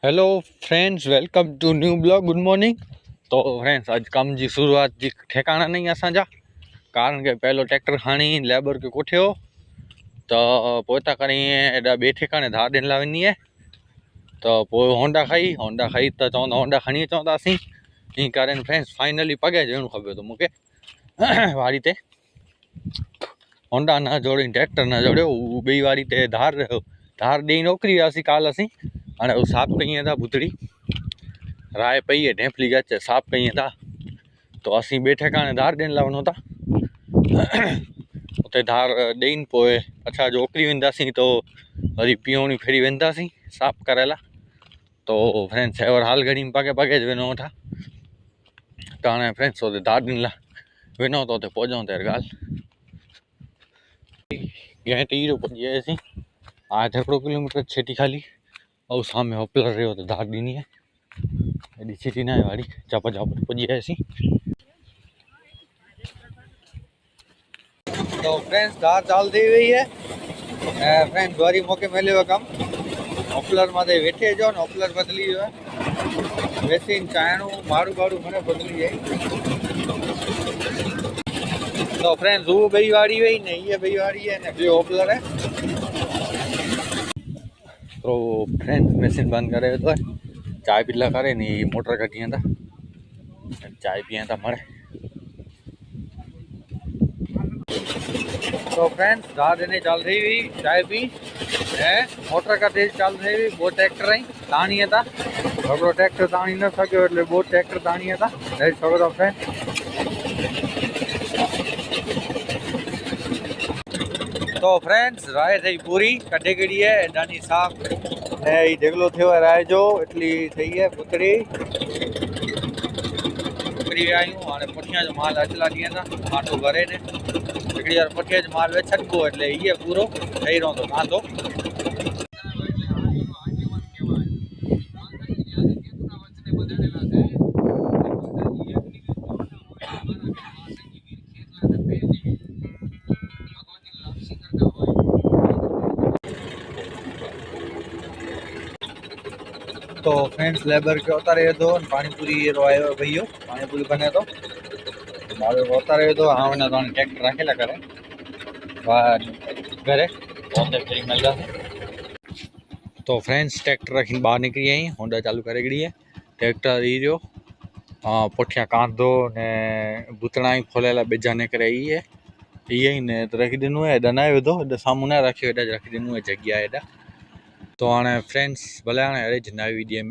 Hello friends, welcome to new blog. Good morning. तो friends, अज कम जी शुरुआत जी ठिकाना नहीं असांजा, कारण के पहलो ट्रैक्टर खणी लेबर के कोठे हो तो पोता करी एडा बे ठिकाने धार ॾियण लाइ वेंदी है। तो होंडा खाई तो चवंदा होंडा खणी चवंदासीं ईअं करे फ्रेंड्स फाइनली पगे ॾियणो खपे तो मूंखे वारी ते होंडा न जोड़ी ट्रैक्टर न जोड़ियो ॿई वारी ते धार ॾेई नौकरी वियासीं काल असीं। हाणे उहो साफ़ कईं था बुतड़ी राय पई है ढेफली गच साफ कई था तो असी बे ठिकाने धार ॾियण लाइ वञूं था। उते धार ॾेईन पोइ अच्छा जोकरी वेंदासीं तो वरी पीओणी फेरी वेंदासीं साफ़ करे लाइ। तो फ्रेंड्स एवर हाल घड़ी में पगे वञूं था तो हाणे फ्रेंड्स उते धार ॾियण लाइ वञूं तो उते पहुचूं त ॻाल्हि गें टी जो पहुची वियासीं। आज 1 किलोमीटर छेटी खाली और सामने होपलर रहियो तो धार ॾिनी है एडी सिटी ना है वाड़ी चापा पहुंची गए। तो फ्रेंड्स धार चाल थी वही है। फ्रेंड्स वरी मौके मिले हुए कम होपलर माथे वेठे जो न होपलर बदली जो है वैसे चाणू मारू बारू मैंने बदली है। तो फ्रेंड्स वो बई वाड़ी वही ने ये बई वाड़ी है ने जो होपलर है। तो फ्रेंड्स मशीन बंद करे तो चाय पीला करे नहीं मोटर कटी था चाय पिए था मरे। तो फ्रेंड्स धार देने चल रही हुई चाय पी है मोटर का तेज चल रही हुई वो ट्रैक्टर आई तानी था छोकरो ट्रैक्टर तानी न सको એટલે वो ट्रैक्टर तानी था नहीं छोकरो फ्रेंड। तो फ्रेंड्स राय थी पूरी कटे कड़ी है डानी साफ है ढेगलो थियो है राय जो एटली थी है पुतड़ी आयूं हाँ पुठियां जो माल अचला ॾींहं था आटो भरे ने हिकिड़ी बार पुठियां जो माल छॾिबो एटले इहे पूरो ठही रहंदो कांधो। तो फ्रेंड्स लेबर के उतारे तो पानी पूरी आयो भैया पानी पूरी बने तो मारो उतारे तो हाँ वना तो ट्रैक्टर रखेला करे घरे पहुंचे फिर मिलता। तो फ्रेंड्स ट्रैक्टर रखी बाहर निकली आई होंडा चालू करे गई है ट्रैक्टर ई जो पुठियां कांधो ने बुतड़ा ही खोलेला बेजा ने करे ई है ये ने तो रखी दिनू है एडा ना विधो एडा सामू ना रखियो एडा रखी दिनू है जग्या एडा। तो हाँ फ्रेंड्स भले हाँ अरे नई वीडियो